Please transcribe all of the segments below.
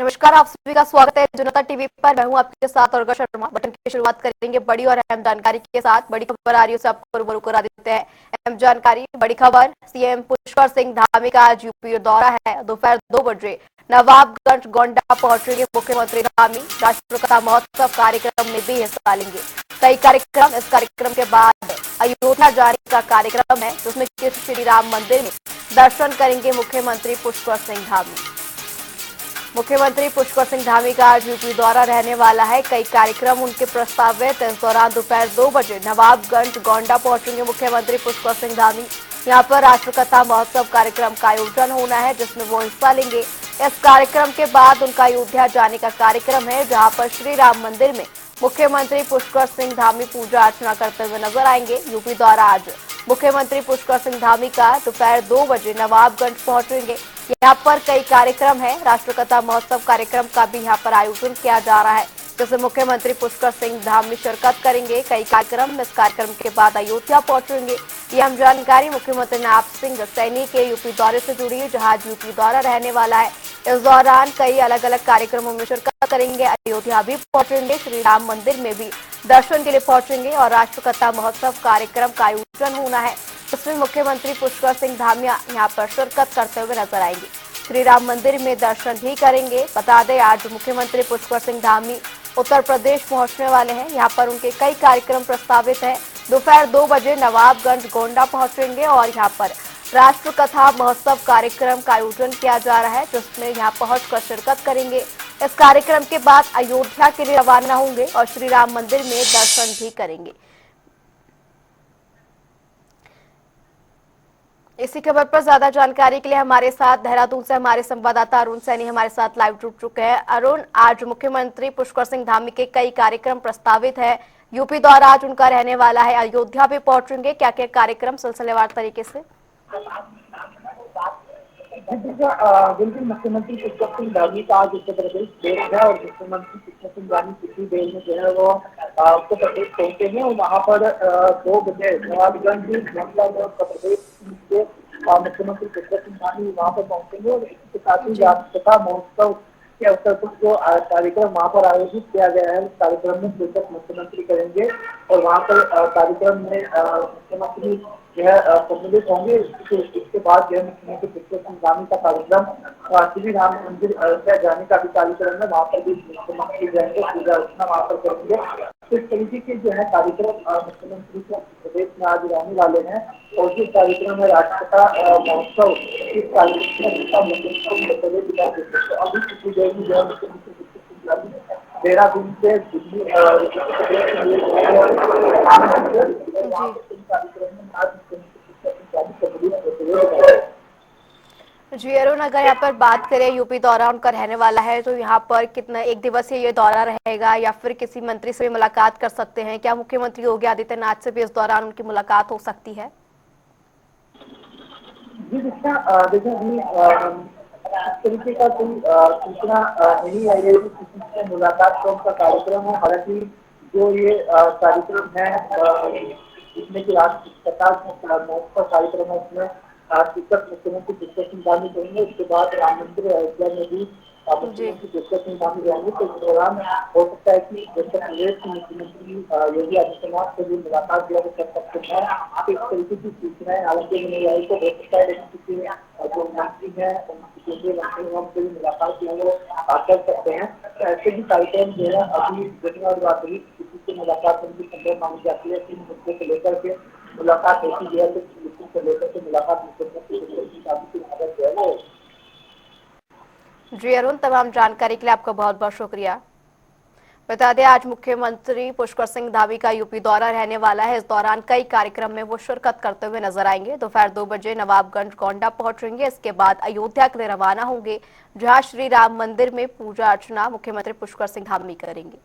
नमस्कार, आप सभी का स्वागत है जनता टीवी पर। मैं हूं आपके साथ अर्घा शर्मा। बटन की शुरुआत करेंगे बड़ी और अहम जानकारी के साथ। बड़ी खबर आ रही है उसे आपको रूबरू करा देते हैं। अहम जानकारी, बड़ी खबर, सीएम पुष्कर सिंह धामी का आज यूपी दौरा है। दोपहर 2 बजे नवाबगंज गोंडा पहुंचेंगे मुख्यमंत्री धामी। राष्ट्रकथा महोत्सव कार्यक्रम में भी हिस्सा लेंगे कई कार्यक्रम। इस कार्यक्रम के बाद अयोध्या जाने का कार्यक्रम है, जिसमें श्री राम मंदिर में दर्शन करेंगे मुख्यमंत्री पुष्कर सिंह धामी। मुख्यमंत्री पुष्कर सिंह धामी का आज यूपी दौरा रहने वाला है। कई कार्यक्रम उनके प्रस्तावित। इस दौरान दोपहर 2 बजे नवाबगंज गोंडा पहुंचेंगे मुख्यमंत्री पुष्कर सिंह धामी। यहां पर राष्ट्रकथा महोत्सव कार्यक्रम का आयोजन होना है, जिसमें वो हिस्सा लेंगे। इस कार्यक्रम के बाद उनका अयोध्या जाने का कार्यक्रम है, जहां पर श्री राम मंदिर में मुख्यमंत्री पुष्कर सिंह धामी पूजा अर्चना करते हुए नजर आएंगे। यूपी दौरा आज मुख्यमंत्री पुष्कर सिंह धामी का दोपहर 2 बजे नवाबगंज पहुंचेंगे। यहाँ पर कई कार्यक्रम है। राष्ट्रकथा महोत्सव कार्यक्रम का भी यहाँ पर आयोजन किया जा रहा है, जिसमें मुख्यमंत्री पुष्कर सिंह धामी शिरकत करेंगे। कई कार्यक्रम, इस कार्यक्रम के बाद अयोध्या पहुंचेंगे। यह हम जानकारी मुख्यमंत्री नाथ सिंह सैनी के यूपी दौरे से जुड़ी है, जहां यूपी दौरा रहने वाला है। इस दौरान कई अलग अलग कार्यक्रमों में शिरकत करेंगे। अयोध्या भी पहुंचेंगे, श्री राम मंदिर में भी दर्शन के लिए पहुंचेंगे और राष्ट्रकथा महोत्सव कार्यक्रम का आयोजन होना है, इसमें मुख्यमंत्री पुष्कर सिंह धामी यहाँ पर शिरकत करते हुए नजर आएंगे। श्री राम मंदिर में दर्शन भी करेंगे। बता दें, आज मुख्यमंत्री पुष्कर सिंह धामी उत्तर प्रदेश पहुंचने वाले हैं। यहाँ पर उनके कई कार्यक्रम प्रस्तावित हैं। दोपहर 2 बजे नवाबगंज गोंडा पहुंचेंगे और यहाँ पर राष्ट्रकथा महोत्सव कार्यक्रम का आयोजन किया जा रहा है, जिसमें यहाँ पहुंचकर शिरकत करेंगे। इस कार्यक्रम के बाद अयोध्या के लिए रवाना होंगे और श्री राम मंदिर में दर्शन भी करेंगे। इसी खबर पर ज्यादा जानकारी के लिए हमारे साथ देहरादून से हमारे संवाददाता अरुण सैनी हमारे साथ लाइव जुड़ चुके हैं। अरुण, आज मुख्यमंत्री पुष्कर सिंह धामी के कई कार्यक्रम प्रस्तावित है। यूपी दौरा आज उनका रहने वाला है, अयोध्या भी पहुंचेंगे। क्या क्या कार्यक्रम सिलसिलेवार तरीके से? बिल्कुल, मुख्यमंत्री पुष्कर सिंह धामी का आज उत्तर प्रदेश दौरा है और मुख्यमंत्री पुष्कर सिंह धामी किसी देर में जो है वो उत्तर प्रदेश पहुंचे हैं और वहाँ पर 2 बजे नवाबगंज मतलब उत्तर प्रदेश के मुख्यमंत्री पुष्कर सिंह धामी वहाँ पर पहुंचेंगे और इसके साथ ही राष्ट्रकथा महोत्सव के अवसर पर जो कार्यक्रम वहाँ पर आयोजित किया गया है, उस कार्यक्रम में शिरकत मुख्यमंत्री करेंगे और वहाँ पर कार्यक्रम में मुख्यमंत्री जो है सम्मिलित होंगे। इसके बाद जो है मुख्यमंत्री पुष्कर सिंह धामी का कार्यक्रम श्री राम मंदिर अयोध्या जाने का भी कार्यक्रम है, वहाँ पर भी मुख्यमंत्री जाएंगे, पूजा अर्चना वहाँ पर करेंगे। तो इस तरीके के जो है कार्यक्रम मुख्यमंत्री को प्रदेश में आज रहने वाले हैं और जो कार्यक्रम है राष्ट्रकथा महोत्सव, इस कार्यक्रम में अभी किसी देर में जो है मुख्यमंत्री पुष्कर सिंह धामी देहरादून से दिल्ली जी जी अरुण, अगर यहाँ पर बात करें, यूपी दौरा उनका रहने वाला है, तो यहाँ पर कितना एक दिवसीय ये दौरा रहेगा या फिर किसी मंत्री से भी मुलाकात कर सकते हैं? क्या मुख्यमंत्री योगी आदित्यनाथ से भी इस दौरान उनकी मुलाकात हो सकती है? जी देखिए अभी इस तरीके का कोई सूचना नहीं आई है कि किसी से मुलाकात का उनका कार्यक्रम है। हालांकि जो ये कार्यक्रम है जिसमें कि राष्ट्रकथा महोत्सव कार्यक्रम है, उसमें शिक्षक मुख्यमंत्री पुष्कर सिंह धामी करेंगे। उसके बाद राम मंदिर अयोध्या में भी जी मुख्यमंत्री पुष्कर सिंह धामी रहेंगे। तो इस दौरान हो सकता है कि उत्तर प्रदेश के मुख्यमंत्री योगी आदित्यनाथ से भी मुलाकात जो कर सकते हैं। इस तरीके की सूचनाएं हालांकि नहीं आई, तो हो सकता है लेकिन किसी जो मंत्री है केंद्रीय मंत्री हमसे भी मुलाकात जो है कर सकते हैं। तो ऐसे भी कार्यक्रम जो है अभी जगह और बात हुई, किसी से मुलाकात होने की संभव मानी जाती है। तीन मुद्दों को लेकर के मुलाकात होती है, तो मुद्दों को लेकर के मुलाकात जी अरुण, तमाम जानकारी के लिए आपका बहुत बहुत शुक्रिया। बता दें, आज मुख्यमंत्री पुष्कर सिंह धामी का यूपी दौरा रहने वाला है। इस दौरान कई कार्यक्रम में वो शिरकत करते हुए नजर आएंगे। दोपहर 2 बजे नवाबगंज गोंडा पहुंचेंगे। इसके बाद अयोध्या के लिए रवाना होंगे, जहां श्री राम मंदिर में पूजा अर्चना मुख्यमंत्री पुष्कर सिंह धामी करेंगे।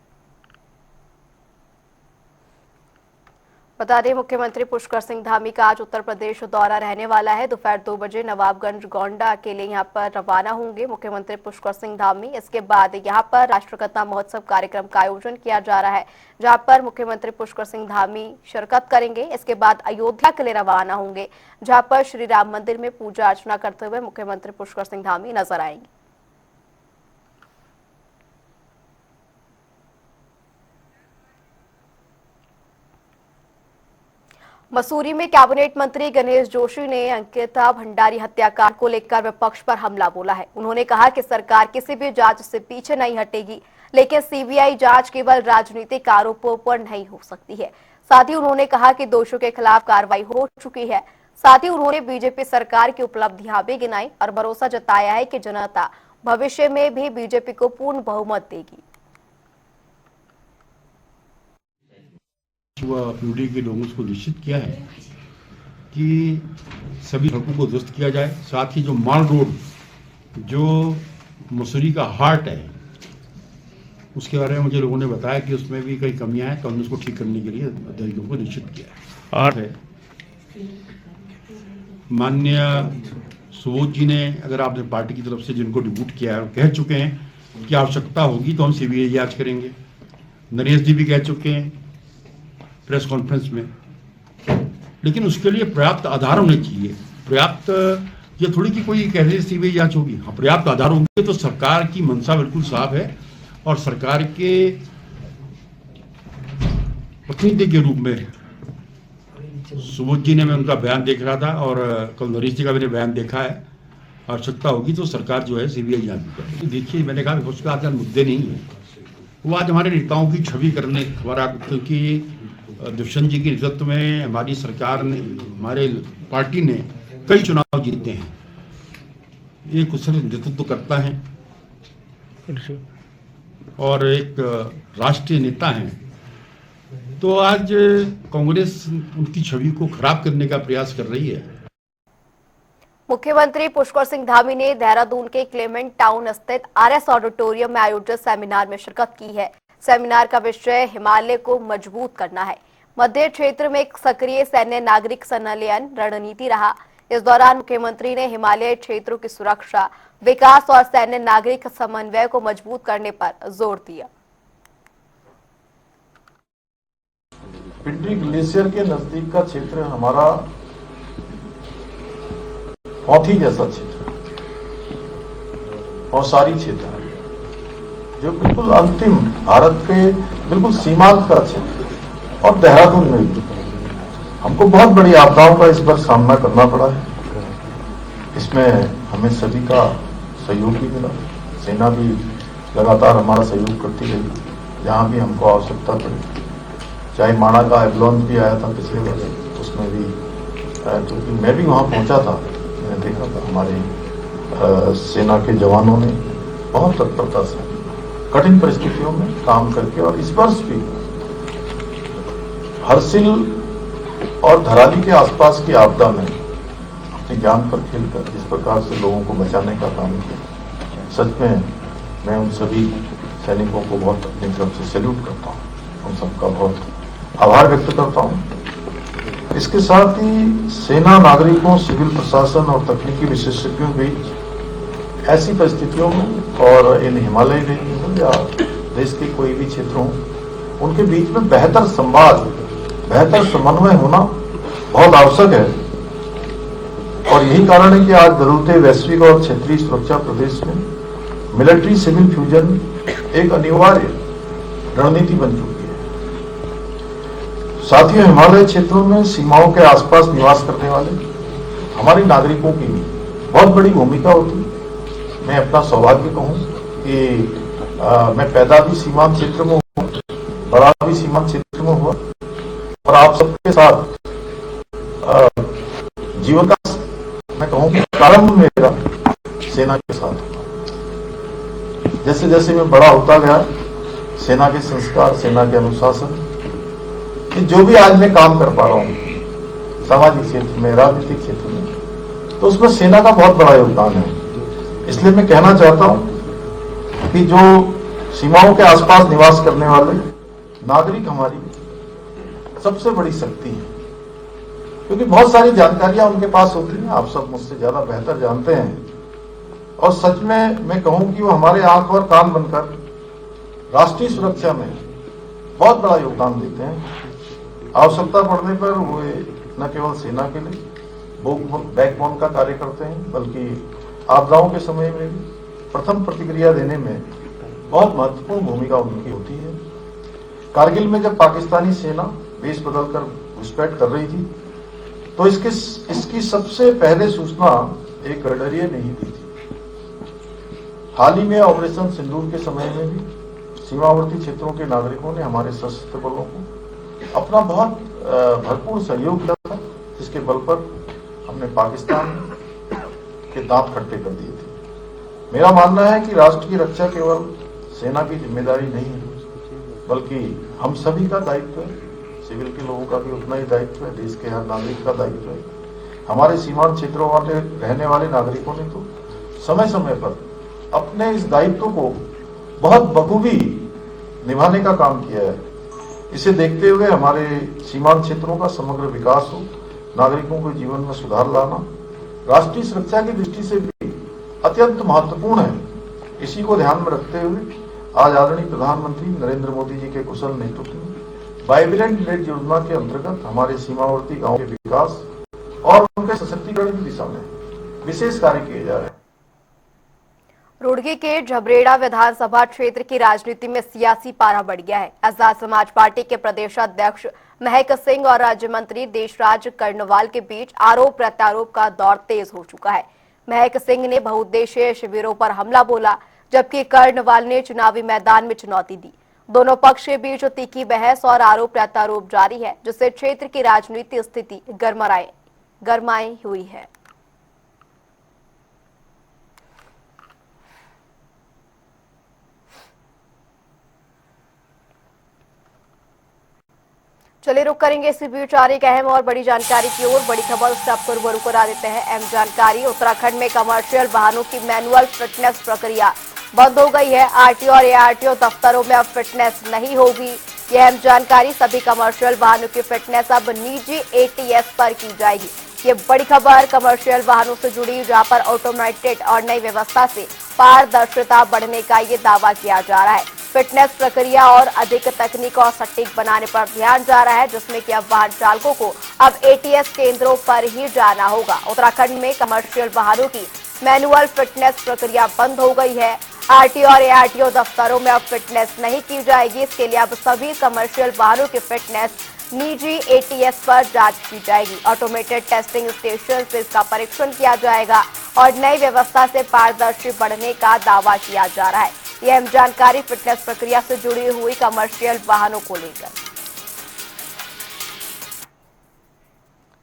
बता दें, मुख्यमंत्री पुष्कर सिंह धामी का आज उत्तर प्रदेश दौरा रहने वाला है। दोपहर 2 बजे नवाबगंज गोंडा के लिए यहां पर रवाना होंगे मुख्यमंत्री पुष्कर सिंह धामी। इसके बाद यहां पर राष्ट्रकथा महोत्सव कार्यक्रम का आयोजन किया जा रहा है, जहां पर मुख्यमंत्री पुष्कर सिंह धामी शिरकत करेंगे। इसके बाद अयोध्या के लिए रवाना होंगे, जहां पर श्री राम मंदिर में पूजा अर्चना करते हुए मुख्यमंत्री पुष्कर सिंह धामी नजर आएंगे। मसूरी में कैबिनेट मंत्री गणेश जोशी ने अंकिता भंडारी हत्याकांड को लेकर विपक्ष पर हमला बोला है। उन्होंने कहा कि सरकार किसी भी जांच से पीछे नहीं हटेगी, लेकिन सीबीआई जांच केवल राजनीतिक आरोपों पर नहीं हो सकती है। साथ ही उन्होंने कहा कि दोषियों के खिलाफ कार्रवाई हो चुकी है। साथ ही उन्होंने बीजेपी सरकार की उपलब्धियां भी गिनाई और भरोसा जताया है कि जनता भविष्य में भी बीजेपी को पूर्ण बहुमत देगी। पीढ़ी के लोगों को निश्चित किया है कि सभी सड़कों को दुरुस्त किया जाए। साथ ही जो माल रोड जो मसूरी का हार्ट है उसके बारे में मुझे लोगों ने बताया कि उसमें भी कई कमियां हैं, तो हमने उसको ठीक करने के लिए अधिकारियों को निश्चित किया है। और माननीय सुबोध जी ने, अगर आपने पार्टी की तरफ से जिनको डिप्यूट किया है, कह चुके हैं कि आवश्यकता होगी तो हम सीबीआई जांच करेंगे। नरेश जी भी कह चुके हैं प्रेस कॉन्फ्रेंस में, लेकिन उसके लिए पर्याप्त आधार होने चाहिए। पर्याप्त, ये थोड़ी कि कोई कह रहे सीबीआई जांच होगी। हाँ, पर्याप्त आधार होंगे तो सरकार की मंशा बिल्कुल साफ है और सरकार के प्रतिनिधि के रूप में सुबोध जी ने, मैं उनका बयान देख रहा था और कल नरेश जी का मैंने बयान देखा है। आवश्यकता होगी तो सरकार जो है सीबीआई जांच करेगी। देखिए, मैंने कहा विपक्ष का आज मुद्दे नहीं है, वो आज हमारे नेताओं की छवि करने, हमारा, क्योंकि दुष्यंत जी के नेतृत्व में हमारी सरकार ने, हमारे पार्टी ने कई चुनाव जीते हैं। ये कुशल नेतृत्व करता है और एक राष्ट्रीय नेता हैं, तो आज कांग्रेस उनकी छवि को खराब करने का प्रयास कर रही है। मुख्यमंत्री पुष्कर सिंह धामी ने देहरादून के क्लेमेंट टाउन स्थित आरएस ऑडिटोरियम में आयोजित सेमिनार में शिरकत की है। सेमिनार का विषय हिमालय को मजबूत करना है। मध्य क्षेत्र में एक सक्रिय सैन्य नागरिक संलयन रणनीति रहा। इस दौरान मुख्यमंत्री ने हिमालय क्षेत्रों की सुरक्षा, विकास और सैन्य नागरिक समन्वय को मजबूत करने पर जोर दिया। पिंडरी ग्लेशियर के नजदीक का क्षेत्र हमारा हौथी जैसा क्षेत्र और सारी क्षेत्र है, जो बिल्कुल अंतिम भारत के बिल्कुल सीमांत का क्षेत्र। और देहरादून में भी हमको बहुत बड़ी आपदाओं का इस बार सामना करना पड़ा है। इसमें हमें सभी का सहयोग भी मिला। सेना भी लगातार हमारा सहयोग करती रही जहां भी हमको आवश्यकता पड़ी। चाहे माणा का एम्बुलेंस भी आया था पिछले वाले, उसमें भी, क्योंकि मैं भी वहां पहुंचा था, मैंने देखा था हमारे सेना के जवानों ने बहुत तत्परता से कठिन परिस्थितियों में काम करके, और इस वर्ष भी हरसिल और धराली के आसपास की आपदा में अपनी जान पर खेलकर जिस प्रकार से लोगों को बचाने का काम किया, सच में मैं उन सभी सैनिकों को बहुत अपनी तरफ से सैल्यूट करता हूँ, उन सबका बहुत आभार व्यक्त करता हूँ। इसके साथ ही सेना, नागरिकों, सिविल प्रशासन और तकनीकी विशेषज्ञों के बीच ऐसी परिस्थितियों में, और इन हिमालय रेंज हो या देश के कोई भी क्षेत्र हो, उनके बीच में बेहतर संवाद, बेहतर समन्वय होना बहुत आवश्यक है। और यही कारण है कि आज बदलते वैश्विक और क्षेत्रीय सुरक्षा प्रदेश में मिलिट्री सिविल फ्यूजन एक अनिवार्य रणनीति बन चुकी है। साथ ही हिमालय क्षेत्रों में सीमाओं के आसपास निवास करने वाले हमारे नागरिकों की भी बहुत बड़ी भूमिका होती है। मैं अपना सौभाग्य कहूं कि मैं पैदा भी सीमांत क्षेत्र में हुआ, बड़ा भी सीमांत क्षेत्र में हुआ, और आप सबके साथ जीवन का, मैं कहूं कि प्रारंभ मेरा सेना के साथ हुआ। जैसे जैसे मैं बड़ा होता गया, सेना के संस्कार, सेना के अनुशासन, जो भी आज मैं काम कर पा रहा हूं सामाजिक क्षेत्र में, राजनीतिक क्षेत्र में, तो उसमें सेना का बहुत बड़ा योगदान है। इसलिए मैं कहना चाहता हूं कि जो सीमाओं के आसपास निवास करने वाले नागरिक हमारी सबसे बड़ी शक्ति है, क्योंकि बहुत सारी जानकारियां उनके पास होती हैं, आप सब मुझसे ज्यादा बेहतर जानते हैं। और सच में मैं कहूं कि वो हमारे आंख और कान बनकर राष्ट्रीय सुरक्षा में बहुत बड़ा योगदान देते हैं। आवश्यकता पड़ने पर वो न केवल सेना के लिए बैकबोन का कार्य करते हैं, बल्कि आपदाओं के समय में भी प्रथम प्रतिक्रिया देने में बहुत महत्वपूर्ण भूमिका उनकी होती है। कारगिल में जब पाकिस्तानी सेना वेश बदलकर घुसपैठ कर रही थी, तो इसकी सबसे पहले सूचना एक गडरिये ने ही दी थी। हाल ही में ऑपरेशन सिंदूर के समय में भी सीमावर्ती क्षेत्रों के नागरिकों ने हमारे सशस्त्र बलों को अपना बहुत भरपूर सहयोग दिया था, जिसके बल पर हमने पाकिस्तान के दांत खट्टे कर दिए थे। मेरा मानना है कि राष्ट्र की रक्षा केवल सेना की जिम्मेदारी नहीं है, बल्कि हम सभी का दायित्व है। सिविल के लोगों का भी उतना ही दायित्व है, देश के हर नागरिक का दायित्व है। हमारे सीमांत क्षेत्रों वाले रहने वाले नागरिकों ने तो समय समय पर अपने इस दायित्व को बहुत बखूबी निभाने का काम किया है। इसे देखते हुए हमारे सीमांत क्षेत्रों का समग्र विकास हो, नागरिकों के जीवन में सुधार लाना राष्ट्रीय सुरक्षा की दृष्टि से भी अत्यंत महत्वपूर्ण है। इसी को ध्यान में रखते हुए आज आदरणीय प्रधानमंत्री नरेंद्र मोदी जी के कुशल नेतृत्व में वाइब्रेंट विलेज योजना के अंतर्गत हमारे सीमावर्ती गांवों के विकास और उनके सशक्तिकरण की दिशा में विशेष कार्य किए जा रहे हैं। रुड़की के झबरेड़ा विधानसभा क्षेत्र की राजनीति में सियासी पारा बढ़ गया है। आजाद समाज पार्टी के प्रदेशाध्यक्ष महक सिंह और राज्य मंत्री देशराज कर्णवाल के बीच आरोप प्रत्यारोप का दौर तेज हो चुका है। महक सिंह ने बहुउद्देशीय शिविरों पर हमला बोला, जबकि कर्णवाल ने चुनावी मैदान में चुनौती दी। दोनों पक्ष के बीच तीखी बहस और आरोप प्रत्यारोप जारी है, जिससे क्षेत्र की राजनीतिक स्थिति गरमाई हुई है। चलिए रुक करेंगे इसी बीच आ रही एक अहम और बड़ी जानकारी की ओर। बड़ी खबर उससे आपको रूबरू करा देते हैं। अहम जानकारी, उत्तराखंड में कमर्शियल वाहनों की मैनुअल फिटनेस प्रक्रिया बंद हो गई है। आरटीओ और एआरटीओ दफ्तरों में अब फिटनेस नहीं होगी। यह अहम जानकारी, सभी कमर्शियल वाहनों की फिटनेस अब निजी एटीएस पर की जाएगी। ये बड़ी खबर कमर्शियल वाहनों से जुड़ी, जहां पर ऑटोमेटेड और नई व्यवस्था से पारदर्शिता बढ़ने का ये दावा किया जा रहा है। फिटनेस प्रक्रिया और अधिक तकनीक और सटीक बनाने पर ध्यान जा रहा है, जिसमें कि अब वाहन चालकों को अब एटीएस केंद्रों पर ही जाना होगा। उत्तराखंड में कमर्शियल वाहनों की मैनुअल फिटनेस प्रक्रिया बंद हो गई है। आरटीओ और एआरटीओ दफ्तरों में अब फिटनेस नहीं की जाएगी। इसके लिए अब सभी कमर्शियल वाहनों की फिटनेस निजी एटीएस पर जांच की जाएगी। ऑटोमेटेड टेस्टिंग स्टेशन से इसका परीक्षण किया जाएगा और नई व्यवस्था से पारदर्शी बढ़ने का दावा किया जा रहा है। यह अहम जानकारी फिटनेस प्रक्रिया से जुड़ी हुई कमर्शियल वाहनों को लेकर।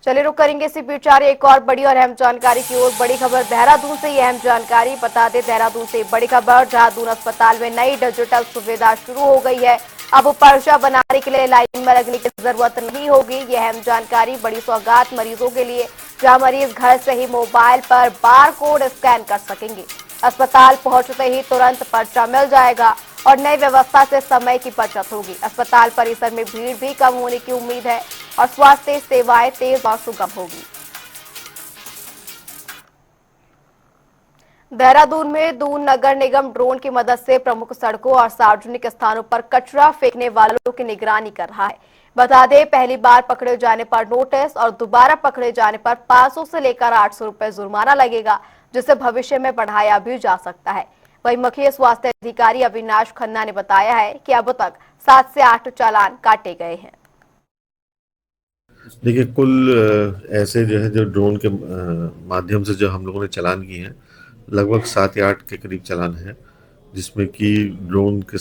चलिए रुक करेंगे इसी बीच एक और बड़ी और अहम जानकारी की ओर। बड़ी खबर देहरादून से, यह अहम जानकारी बता दें देहरादून से बड़ी खबर, देहरादून अस्पताल में नई डिजिटल सुविधा शुरू हो गई है। अब पर्चा बनाने के लिए लाइन में लगने की जरूरत नहीं होगी। यह अहम जानकारी, बड़ी सौगात मरीजों के लिए, जहां मरीज घर से ही मोबाइल पर बार कोड स्कैन कर सकेंगे। अस्पताल पहुंचते ही तुरंत पर्चा मिल जाएगा और नई व्यवस्था से समय की बचत होगी। अस्पताल परिसर में भीड़ भी कम होने की उम्मीद है और स्वास्थ्य सेवाएं तेज और सुगम होगी। देहरादून में दून नगर निगम ड्रोन की मदद से प्रमुख सड़कों और सार्वजनिक स्थानों पर कचरा फेंकने वालों की निगरानी कर रहा है। बता दें, पहली बार पकड़े जाने पर नोटिस और दोबारा पकड़े जाने पर 500 से लेकर 800 रुपए जुर्माना लगेगा, जिसे भविष्य में बढ़ाया भी जा सकता है। वहीं मुख्य स्वास्थ्य अधिकारी अविनाश खन्ना ने बताया है कि अब तक 7 से 8 चालान काटे गए हैं। देखिए, कुल ऐसे जो है जो ड्रोन के माध्यम से जो हम लोगों ने चालान किए हैं, लगभग 7 या 8 के करीब चालान है, जिसमें कि ड्रोन के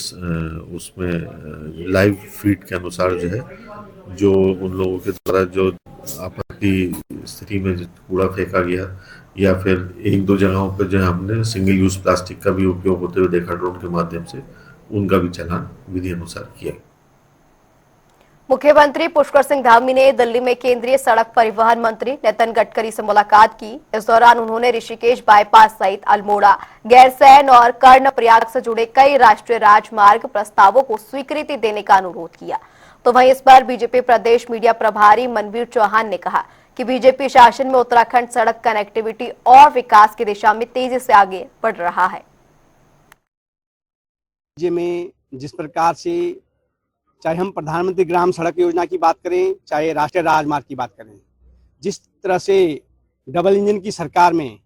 उसमें लाइव फीड के अनुसार जो है, जो उन लोगों के द्वारा जो आपत्ति स्थिति में कूड़ा फेंका गया या फिर 1-2 जगहों पर जो हमने सिंगल यूज प्लास्टिक का भी उपयोग होते हुए देखा ड्रोन के माध्यम से, उनका भी चालान विधि अनुसार किया। मुख्यमंत्री पुष्कर सिंह धामी ने दिल्ली में केंद्रीय सड़क परिवहन मंत्री नितिन गडकरी से मुलाकात की। इस दौरान उन्होंने ऋषिकेश बाईपास सहित अल्मोड़ा, गैरसैंण और कर्णप्रयाग से जुड़े कई राष्ट्रीय राजमार्ग प्रस्तावों को स्वीकृति देने का अनुरोध किया। तो वहीं इस पर बीजेपी प्रदेश मीडिया प्रभारी मनवीर चौहान ने कहा कि बीजेपी शासन में उत्तराखंड सड़क कनेक्टिविटी और विकास की दिशा में तेजी से आगे बढ़ रहा है। राज्य में जिस प्रकार से चाहे हम प्रधानमंत्री ग्राम सड़क योजना की बात करें, चाहे राष्ट्रीय राजमार्ग की बात करें, जिस तरह से डबल इंजन की सरकार में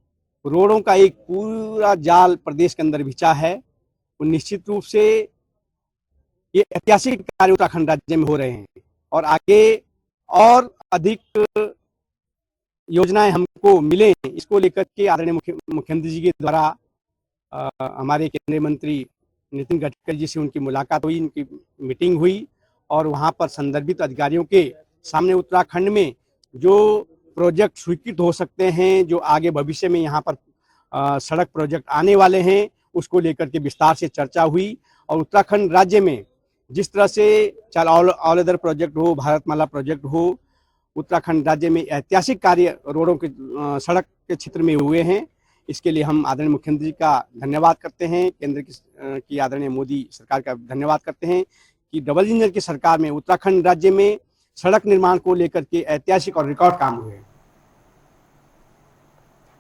रोडों का एक पूरा जाल प्रदेश के अंदर बिछा है, वो निश्चित रूप से ये ऐतिहासिक कार्य उत्तराखंड राज्य में हो रहे हैं और आगे और अधिक योजनाएं हमको मिले, इसको लेकर के आदरणीय मुख्यमंत्री जी के द्वारा हमारे केंद्रीय मंत्री नितिन गडकरी जी से उनकी मुलाकात हुई, उनकी मीटिंग हुई और वहां पर संदर्भित अधिकारियों के सामने उत्तराखंड में जो प्रोजेक्ट स्वीकृत हो सकते हैं, जो आगे भविष्य में यहाँ पर सड़क प्रोजेक्ट आने वाले हैं, उसको लेकर के विस्तार से चर्चा हुई। और उत्तराखंड राज्य में जिस तरह से चाहे ऑल अदर प्रोजेक्ट हो, भारतमाला प्रोजेक्ट हो, उत्तराखंड राज्य में ऐतिहासिक कार्य रोडों के सड़क के क्षेत्र में हुए हैं। इसके लिए हम आदरणीय मुख्यमंत्री जी का धन्यवाद करते हैं, केंद्र की आदरणीय मोदी सरकार का धन्यवाद करते हैं कि डबल इंजन की सरकार में उत्तराखंड राज्य में सड़क निर्माण को लेकर के ऐतिहासिक और रिकॉर्ड काम हुए।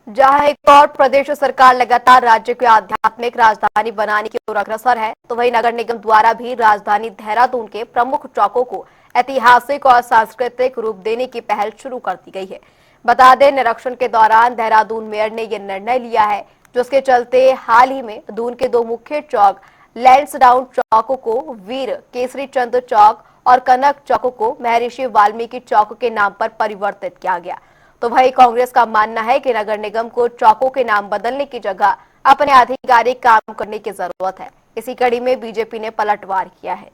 जहां एक और प्रदेश सरकार लगातार राज्य को आध्यात्मिक राजधानी बनाने की ओर अग्रसर है, तो वहीं नगर निगम द्वारा भी राजधानी देहरादून के प्रमुख चौकों को ऐतिहासिक और सांस्कृतिक रूप देने की पहल शुरू कर दी गई है। बता दें, निरीक्षण के दौरान देहरादून मेयर ने यह निर्णय लिया है, जिसके चलते हाल ही में दून के दो मुख्य चौक लैंसडाउन चौक को वीर केसरी चंद चौक और कनक चौक को महर्षि वाल्मीकि चौक के नाम पर परिवर्तित किया गया। तो वही कांग्रेस का मानना है कि नगर निगम को चौकों के नाम बदलने की जगह अपने आधिकारिक काम करने की जरूरत है। इसी कड़ी में बीजेपी ने पलटवार किया है।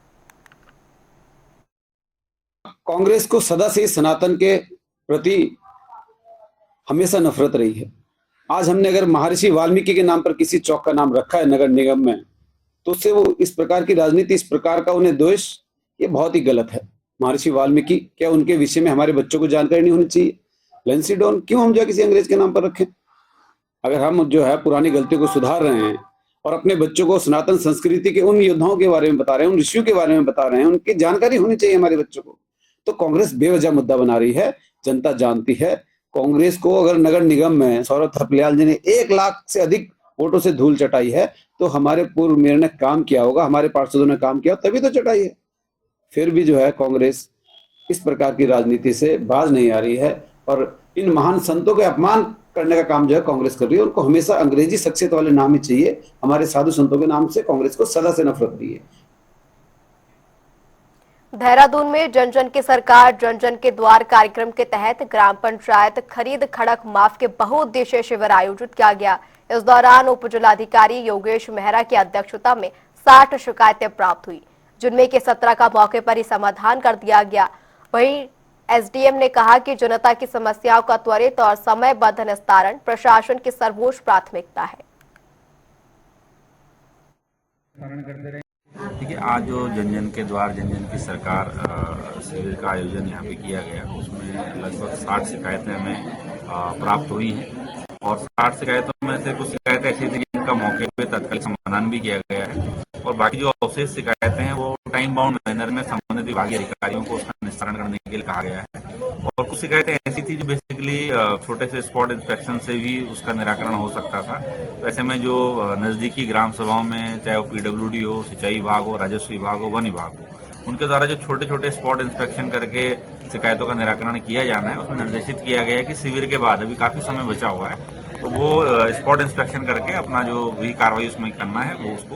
कांग्रेस को सदा से सनातन के प्रति हमेशा नफरत रही है। आज हमने अगर महर्षि वाल्मीकि के नाम पर किसी चौक का नाम रखा है नगर निगम में, तो उससे वो इस प्रकार की राजनीति, इस प्रकार का उन्हें द्वेष, ये बहुत ही गलत है। महर्षि वाल्मीकि, क्या उनके विषय में हमारे बच्चों को जानकारी नहीं होनी चाहिए? लैंसडाउन क्यों हम जो किसी अंग्रेज के नाम पर रखें? अगर हम जो है पुरानी गलतियों को सुधार रहे हैं और अपने बच्चों को सनातन संस्कृति के उन योद्धाओं के बारे में बता रहे हैं, उन ऋषियों के बारे में बता रहे हैं, उनकी जानकारी होनी चाहिए हमारे बच्चों को। तो कांग्रेस बेवजह मुद्दा बना रही है, जनता जानती है। कांग्रेस को अगर नगर निगम में सौरभ थपलियाल जी ने 1 लाख से अधिक वोटों से धूल चटाई है, तो हमारे पूर्व मेयर ने काम किया होगा, हमारे पार्षदों ने काम किया, तभी तो चटाई है। फिर भी जो है कांग्रेस इस प्रकार की राजनीति से बाज नहीं आ रही है और इन महान संतों के अपमान करने का काम जो है कांग्रेस कर रही है। उनको हमेशा अंग्रेजी शख्सियत वाले नाम ही चाहिए। हमारे साधु संतों के नाम से कांग्रेस को सदा से नफरत रही है। देहरादून में जन जन की सरकार जन जन के द्वार कार्यक्रम के तहत ग्राम पंचायत खरीद खड़क माफ के बहुउद्देशीय शिविर आयोजित किया गया। इस दौरान उप जिलाधिकारी योगेश मेहरा की अध्यक्षता में 60 शिकायतें प्राप्त हुई, जिनमें के 17 का मौके पर ही समाधान कर दिया गया। वहीं एसडीएम ने कहा कि जनता की समस्याओं का त्वरित और समयबद्ध निस्तारण प्रशासन की सर्वोच्च प्राथमिकता है। देखिए, आज जो जन जन के द्वार जन जन की सरकार शिविर का आयोजन यहाँ पे किया गया, उसमें लगभग 60 शिकायतें हमें प्राप्त हुई हैं और 60 शिकायतों में से कुछ शिकायतें ऐसी थी जिनका मौके पे तत्काल समाधान भी किया गया है और बाकी जो अवशेष शिकायतें हैं वो टाइम बाउंड मैनर में संबंधित विभागीय अधिकारियों को उसका निस्तारण करने के लिए कहा गया है। और कुछ शिकायतें ऐसी थी जो बेसिकली छोटे से स्पॉट इंस्पेक्शन से भी उसका निराकरण हो सकता था। तो ऐसे में जो नजदीकी ग्राम सभाओं में, चाहे वो पीडब्ल्यूडी हो, सिंचाई विभाग हो, राजस्व विभाग हो, वन विभाग हो, उनके द्वारा जो छोटे छोटे स्पॉट इंस्पेक्शन करके शिकायतों का निराकरण किया जाना है, उसमें निर्देशित किया गया है कि शिविर के बाद अभी काफी समय बचा हुआ है, तो वो स्पॉट इंस्पेक्शन करके अपना जो भी कार्रवाई उसमें करना है वो उसको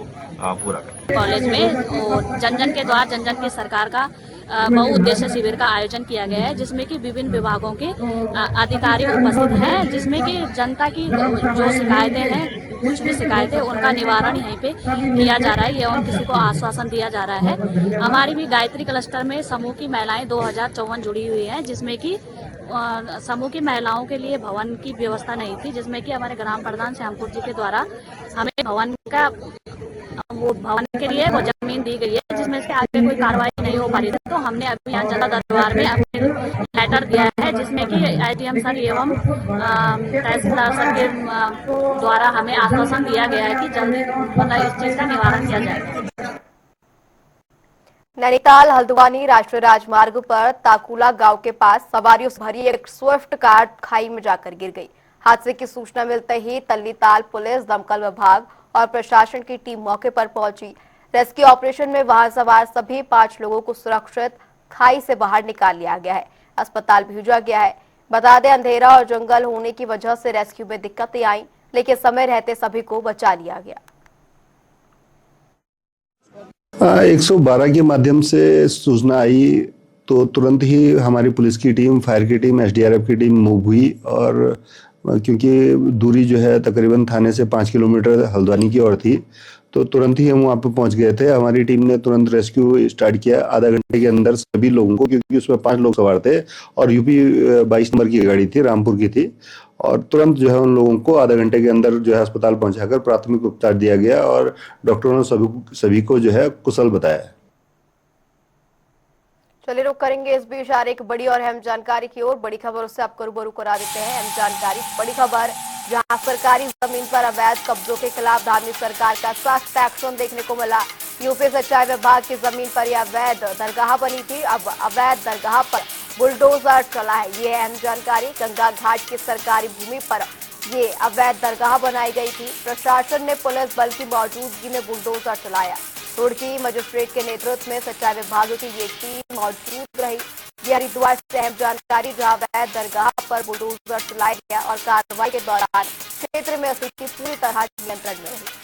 पूरा करें। कॉलेज में जन जन के द्वार जन जन की सरकार का बहुउद्देशीय शिविर का आयोजन किया गया है, जिसमें कि विभिन्न विभागों के अधिकारी उपस्थित हैं, जिसमें कि जनता की जो शिकायतें हैं, कुछ भी शिकायतें, उनका निवारण यहीं पे किया जा रहा है या उन किसी को आश्वासन दिया जा रहा है। हमारी भी गायत्री क्लस्टर में समूह की महिलाएं 2054 जुड़ी हुई हैं, जिसमें कि समूह की महिलाओं के लिए भवन की व्यवस्था नहीं थी, जिसमें कि हमारे ग्राम प्रधान श्यामपुर जी के द्वारा हमें भवन के लिए वो जमीन दी गई है, जिसमें से आगे कोई कार्रवाई नहीं हो पा रही थी। तो हमने अभी यहाँ जनता दरबार में अपने लेटर दिया है, जिसमें कि एडीएम सर एवं तहसीलदार सर के द्वारा हमें आश्वासन दिया गया है कि जल्दी इस चीज का निवारण किया जाएगा। नैनीताल हल्द्वानी राष्ट्रीय राजमार्ग पर ताकुला गांव के पास सवारियों से भरी एक स्विफ्ट कार खाई में जाकर गिर गई। हादसे की सूचना मिलते ही नैनीताल पुलिस, दमकल विभाग और प्रशासन की टीम मौके पर पहुंची। रेस्क्यू ऑपरेशन में वाहन सवार सभी 5 लोगों को सुरक्षित खाई से बाहर निकाल लिया गया है, अस्पताल भेजा गया है। बता दें, अंधेरा और जंगल होने की वजह से रेस्क्यू में दिक्कतें आई, लेकिन समय रहते सभी को बचा लिया गया। 112 के माध्यम से सूचना आई तो तुरंत ही हमारी पुलिस की टीम, फायर की टीम, एसडीआरएफ की टीम मूव हुई और क्योंकि दूरी जो है तकरीबन थाने से 5 किलोमीटर हल्द्वानी की ओर थी, तो तुरंत ही हम वहाँ पे पहुंच गए थे। हमारी टीम ने तुरंत रेस्क्यू स्टार्ट किया। आधा घंटे के अंदर सभी लोगों को, क्योंकि उसमें 5 लोग सवार थे और यूपी 22 नंबर की गाड़ी थी, रामपुर की थी, और तुरंत जो है उन लोगों को आधा घंटे के अंदर जो है अस्पताल पहुंचाकर प्राथमिक उपचार दिया गया और डॉक्टरों ने सभी को जो है कुशल बताया। चलिए रुक करेंगे इस बीच आ रही एक बड़ी और अहम जानकारी की ओर। बड़ी खबर उससे आपको रूबरू करा देते हैं। अहम जानकारी, बड़ी खबर, जहां सरकारी जमीन पर अवैध कब्जों के खिलाफ धामी सरकार का सख्त एक्शन देखने को मिला। यूपी सिंचाई विभाग की जमीन पर यह अवैध दरगाह बनी थी, अब अवैध दरगाह पर बुलडोजर चला है। ये अहम जानकारी, गंगा घाट की सरकारी भूमि पर ये अवैध दरगाह बनाई गई थी। प्रशासन ने पुलिस बल की मौजूदगी में बुलडोजर चलाया। रुड़की मजिस्ट्रेट के नेतृत्व में सिंचाई विभाग की ये टीम मौजूद रही। ये हरिद्वार से अहम जानकारी, जहां अवैध दरगाह पर बुलडोजर चलाया गया और कार्रवाई के दौरान क्षेत्र में स्थिति पूरी तरह नियंत्रण में रही।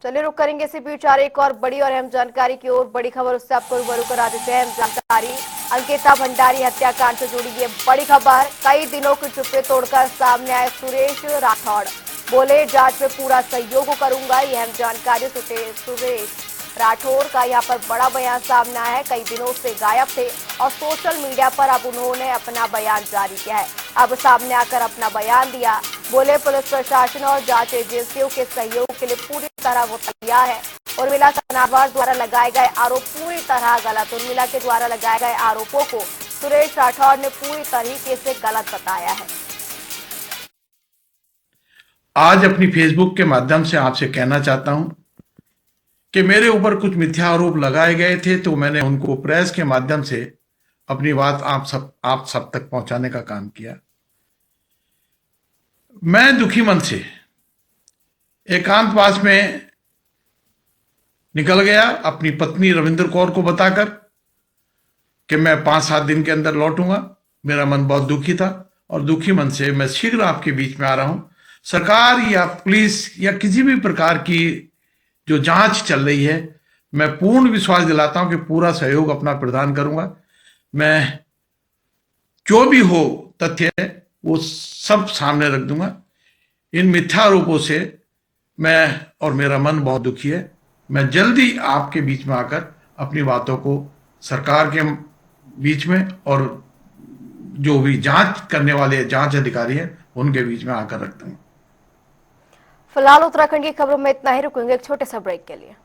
चलिए रुक करेंगे इसी बीच आ रही एक और बड़ी और अहम जानकारी की ओर। बड़ी खबर उससे आपको रूबरू करा देते हैं। अहम जानकारी, अंकिता भंडारी हत्याकांड से जुड़ी ये बड़ी खबर। कई दिनों की चुप्पी तोड़कर सामने आए सुरेश राठौड़, बोले जांच में पूरा सहयोग करूंगा। यह अहम जानकारी, सुरेश राठौड़ का यहाँ पर बड़ा बयान सामने आया है। कई दिनों से गायब थे और सोशल मीडिया पर अब उन्होंने अपना बयान जारी किया है। अब सामने आकर अपना बयान दिया, बोले पुलिस प्रशासन और जांच एजेंसियों के सहयोग के लिए पूरी तरह वो तैयार है। उर्मिला सनावर द्वारा लगाए गए आरोप पूरी तरह गलत। उर्मिला के द्वारा लगाए गए आरोपों को सुरेश राठौड़ ने पूरी तरीके से गलत बताया है। आज अपनी फेसबुक के माध्यम से आपसे कहना चाहता हूं कि मेरे ऊपर कुछ मिथ्या आरोप लगाए गए थे, तो मैंने उनको प्रेस के माध्यम से अपनी बात आप सब तक पहुंचाने का काम किया। मैं दुखी मन से एकांतवास में निकल गया अपनी पत्नी रविंद्र कौर को बताकर कि मैं 5-7 दिन के अंदर लौटूंगा। मेरा मन बहुत दुखी था और दुखी मन से मैं शीघ्र आपके बीच में आ रहा हूं। सरकार या पुलिस या किसी भी प्रकार की जो जांच चल रही है, मैं पूर्ण विश्वास दिलाता हूं कि पूरा सहयोग अपना प्रदान करूंगा। मैं जो भी हो तथ्य वो सब सामने रख दूंगा। इन मिथ्या आरोपों से मैं और मेरा मन बहुत दुखी है। मैं जल्दी आपके बीच में आकर अपनी बातों को सरकार के बीच में और जो भी जांच करने वाले जांच अधिकारी हैं उनके बीच में आकर रखता हूं। फिलहाल उत्तराखंड की खबरों में इतना ही। रुकेंगे एक छोटे से ब्रेक के लिए।